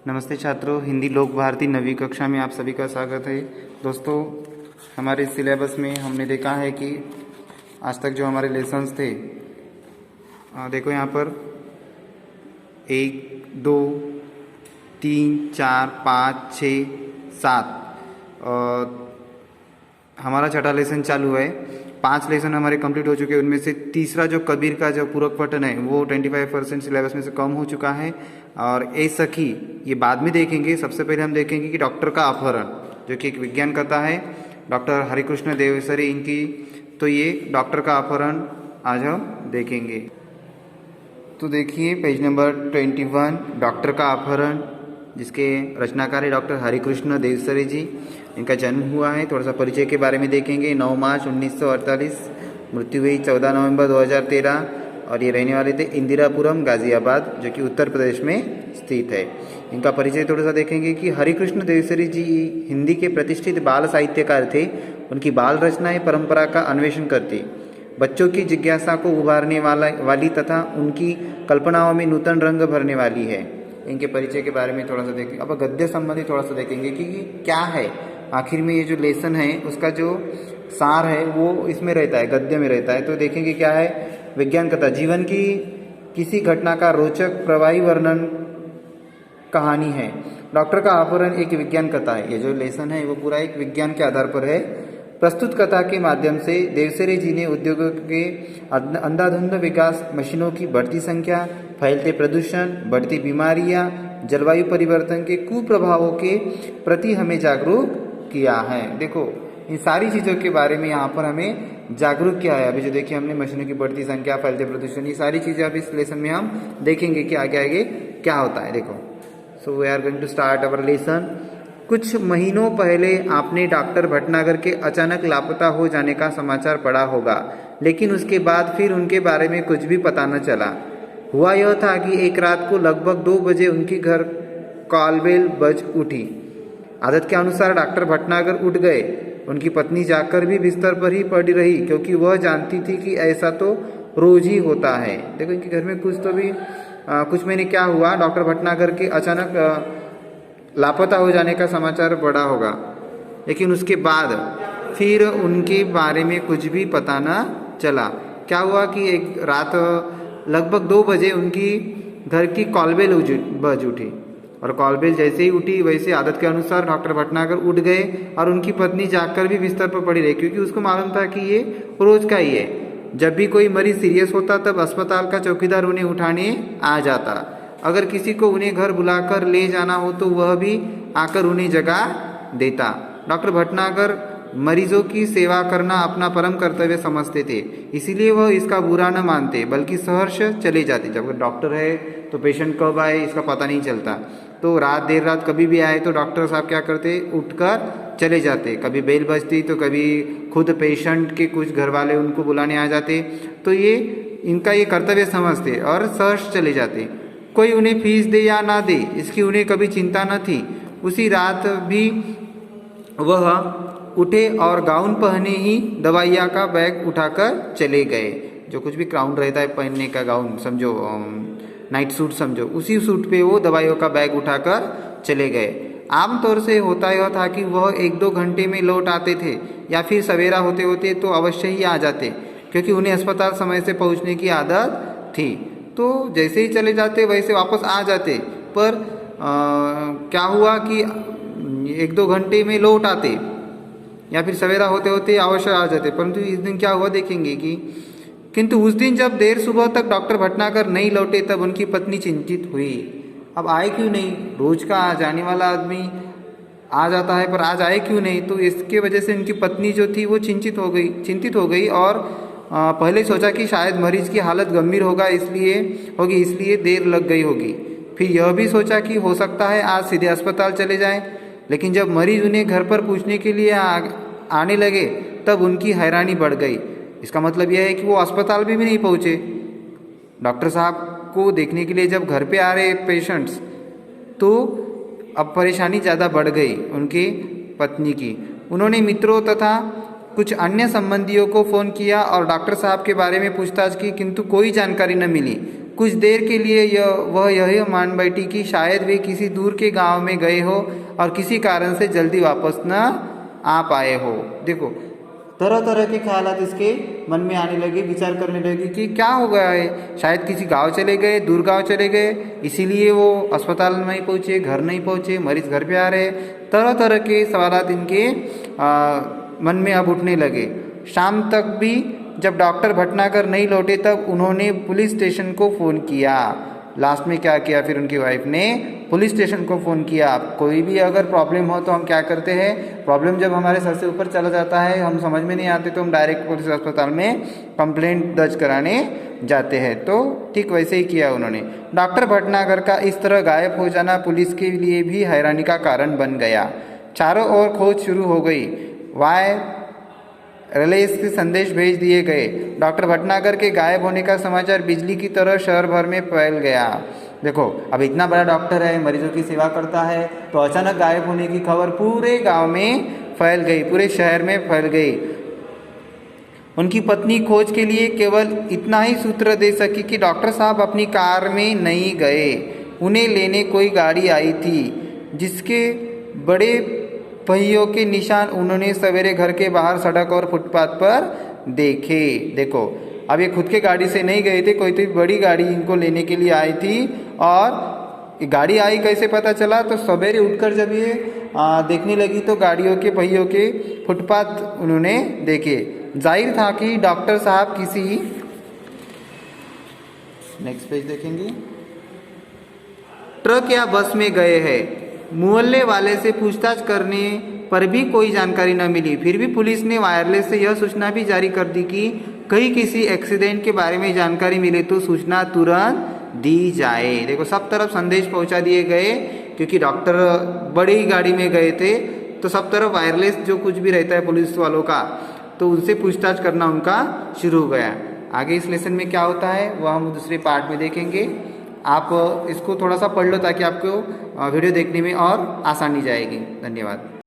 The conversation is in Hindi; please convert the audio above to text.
नमस्ते छात्रों, हिंदी लोक भारती 9वीं कक्षा में आप सभी का स्वागत है। दोस्तों, हमारे सिलेबस में हमने देखा है कि आज तक जो हमारे लेसन्स थे, देखो यहाँ पर 1, 2, 3, 4, 5, 6, 7 हमारा छठा लेसन चालू है। 5 लेसन हमारे कंप्लीट हो चुके हैं। उनमें से तीसरा जो कबीर का जो पूरक पठन है वो 25% सिलेबस में से कम हो चुका है। और ए सखी ये बाद में देखेंगे। सबसे पहले हम देखेंगे कि डॉक्टर का अपहरण, जो कि एक विज्ञान कथा है, डॉक्टर हरिकृष्ण देवसरी इनकी। तो ये डॉक्टर का अपहरण आज हम देखेंगे। तो देखिए पेज नंबर 21, डॉक्टर का अपहरण, जिसके रचनाकार है डॉक्टर हरिकृष्ण देवसरी जी। इनका जन्म हुआ है। थोड़ा सा परिचय के बारे में देखेंगे। 9 मार्च 1948, मृत्यु हुई 14 नवंबर 2013। और ये रहने वाले थे इंदिरापुरम, गाजियाबाद, जो कि उत्तर प्रदेश में स्थित है। इनका परिचय थोड़ा सा देखेंगे कि हरिकृष्ण देवसरी जी हिंदी के प्रतिष्ठित बाल साहित्यकार थे। उनकी बाल रचनाएं परंपरा का अन्वेषण करती, बच्चों की जिज्ञासा को उभारने वाली तथा उनकी कल्पनाओं में नूतन रंग भरने वाली है। इनके परिचय के बारे में थोड़ा सा देखेंगे। अब गद्य संबंधी थोड़ा सा देखेंगे कि क्या है आखिर में। ये जो लेसन है उसका जो सार है वो इसमें रहता है, गद्य में रहता है। तो देखेंगे क्या है। विज्ञान कथा, जीवन की किसी घटना का रोचक प्रवाही वर्णन कहानी है। डॉक्टर का अपहरण एक विज्ञान कथा है। ये जो लेसन है वो पूरा एक विज्ञान के आधार पर है। प्रस्तुत कथा के माध्यम से देवसरी जी ने उद्योगों के अंधाधुंध विकास, मशीनों की बढ़ती संख्या, फैलते प्रदूषण, बढ़ती बीमारियां, जलवायु परिवर्तन के कुप्रभावों के प्रति हमें जागरूक किया है। देखो, इन सारी चीज़ों के बारे में यहाँ पर हमें जागरूक किया है। अभी जो देखिए हमने मशीनों की बढ़ती संख्या, फैलते प्रदूषण, ये सारी चीज़ें अभी इस लेसन में हम देखेंगे कि आगे आगे क्या होता है। देखो, so we are going to start our lesson. कुछ महीनों पहले आपने डॉक्टर भटनागर के अचानक लापता हो जाने का समाचार पढ़ा होगा, लेकिन उसके बाद फिर उनके बारे में कुछ भी पता न चला। हुआ यह था कि एक रात को लगभग 2 बजे उनके घर कॉलबेल बज उठी। आदत के अनुसार डॉक्टर भटनागर उठ गए। उनकी पत्नी जाकर भी बिस्तर पर ही पड़ी रही, क्योंकि वह जानती थी कि ऐसा तो रोज ही होता है। देखो, इनके घर में कुछ महीने क्या हुआ, डॉक्टर भटनागर के अचानक लापता हो जाने का समाचार पड़ा होगा, लेकिन उसके बाद फिर उनके बारे में कुछ भी पता न चला। क्या हुआ कि एक रात लगभग 2 बजे उनकी घर की कॉलबेल बज उठी। और कॉलबेल जैसे ही उठी, वैसे आदत के अनुसार डॉक्टर भटनागर उठ गए और उनकी पत्नी जागकर भी बिस्तर पर पड़ी रही, क्योंकि उसको मालूम था कि ये रोज का ही है। जब भी कोई मरीज सीरियस होता तब अस्पताल का चौकीदार उन्हें उठाने आ जाता। अगर किसी को उन्हें घर बुलाकर ले जाना हो तो वह भी आकर उन्हें जगा देता। डॉक्टर भटनागर मरीजों की सेवा करना अपना परम कर्तव्य समझते थे, इसीलिए वह इसका बुरा न मानते, बल्कि सहर्ष चले जाते। जब डॉक्टर है तो पेशेंट कब आए इसका पता नहीं चलता। तो देर रात कभी भी आए तो डॉक्टर साहब क्या करते, उठकर चले जाते। कभी बेल बजती तो कभी खुद पेशेंट के कुछ घर वाले उनको बुलाने आ जाते। तो ये इनका ये कर्तव्य समझते और सहर्ष चले जाते। कोई उन्हें फीस दे या ना दे, इसकी उन्हें कभी चिंता न थी। उसी रात भी वह उठे और गाउन पहने ही दवाइयाँ का बैग उठाकर चले गए। जो कुछ भी क्राउन रहता है पहनने का, गाउन समझो, नाइट सूट समझो, उसी सूट पे वो दवाइयों का बैग उठाकर चले गए। आमतौर से होता यह था कि वह 1-2 घंटे में लौट आते थे, या फिर सवेरा होते होते तो अवश्य ही आ जाते, क्योंकि उन्हें अस्पताल समय से पहुंचने की आदत थी। तो जैसे ही चले जाते वैसे वापस आ जाते। पर क्या हुआ कि 1-2 घंटे में लौट आते या फिर सवेरा होते होते अवश्य आ जाते। परंतु इस दिन क्या हुआ देखेंगे कि किंतु उस दिन जब देर सुबह तक डॉक्टर भटनागर नहीं लौटे तब उनकी पत्नी चिंतित हुई। अब आए क्यों नहीं, रोज का जाने वाला आदमी आ जाता है पर आज आए क्यों नहीं। तो इसके वजह से उनकी पत्नी जो थी वो चिंतित हो गई और पहले सोचा कि शायद मरीज की हालत गंभीर इसलिए देर लग गई होगी। फिर यह भी सोचा कि हो सकता है आज सीधे अस्पताल चले जाएं। लेकिन जब मरीज उन्हें घर पर पूछने के लिए आने लगे तब उनकी हैरानी बढ़ गई। इसका मतलब यह है कि वो अस्पताल भी नहीं पहुँचे। डॉक्टर साहब को देखने के लिए जब घर पे आ रहे पेशेंट्स, तो अब परेशानी ज़्यादा बढ़ गई उनकी पत्नी की। उन्होंने मित्रों तथा कुछ अन्य संबंधियों को फ़ोन किया और डॉक्टर साहब के बारे में पूछताछ की, किंतु कोई जानकारी न मिली। कुछ देर के लिए वह यही मान बैठी कि शायद वे किसी दूर के गांव में गए हो और किसी कारण से जल्दी वापस न आ पाए हो। देखो तरह तरह के ख्यालात इसके मन में आने लगे, विचार करने लगे कि क्या हो गया है, शायद किसी गांव चले गए, दूर गांव चले गए, इसीलिए वो अस्पताल नहीं पहुँचे, घर नहीं पहुँचे, मरीज घर पे आ रहे। तरह तरह के सवालात इनके मन में अब उठने लगे। शाम तक भी जब डॉक्टर भटनागर नहीं लौटे तब उन्होंने पुलिस स्टेशन को फ़ोन किया। लास्ट में क्या किया फिर उनकी वाइफ ने पुलिस स्टेशन को फ़ोन किया। कोई भी अगर प्रॉब्लम हो तो हम क्या करते हैं, प्रॉब्लम जब हमारे सर से ऊपर चला जाता है, हम समझ में नहीं आते, तो हम डायरेक्ट पुलिस अस्पताल में कंप्लेंट दर्ज कराने जाते हैं। तो ठीक वैसे ही किया उन्होंने। डॉक्टर भटनागर का इस तरह गायब हो जाना पुलिस के लिए भी हैरानी का कारण बन गया। चारों ओर खोज शुरू हो गई। वायरलेस के संदेश भेज दिए गए। डॉक्टर भटनागर के गायब होने का समाचार बिजली की तरह शहर भर में फैल गया। देखो अब इतना बड़ा डॉक्टर है, मरीजों की सेवा करता है, तो अचानक गायब होने की खबर पूरे गांव में फैल गई, पूरे शहर में फैल गई। उनकी पत्नी खोज के लिए केवल इतना ही सूत्र दे सकी कि डॉक्टर साहब अपनी कार में नहीं गए, उन्हें लेने कोई गाड़ी आई थी जिसके बड़े पहियों के निशान उन्होंने सवेरे घर के बाहर सड़क और फुटपाथ पर देखे। देखो अब ये खुद के गाड़ी से नहीं गए थे, कोई तो बड़ी गाड़ी इनको लेने के लिए आई थी। और गाड़ी आई कैसे पता चला, तो सवेरे उठकर जब ये देखने लगी तो गाड़ियों के पहियों के फुटपाथ उन्होंने देखे। जाहिर था कि डॉक्टर साहब किसी, नेक्स्ट पेज देखेंगे, ट्रक या बस में गए हैं। मोहल्ले वाले से पूछताछ करने पर भी कोई जानकारी न मिली। फिर भी पुलिस ने वायरलेस से यह सूचना भी जारी कर दी कि कहीं किसी एक्सीडेंट के बारे में जानकारी मिले तो सूचना तुरंत दी जाए। देखो सब तरफ संदेश पहुंचा दिए गए, क्योंकि डॉक्टर बड़ी गाड़ी में गए थे, तो सब तरफ वायरलेस जो कुछ भी रहता है पुलिस वालों का, तो उनसे पूछताछ करना उनका शुरू हो गया। आगे इस लेसन में क्या होता है वह हम दूसरे पार्ट में देखेंगे। आप इसको थोड़ा सा पढ़ लो ताकि आपको वीडियो देखने में और आसानी जाएगी। धन्यवाद।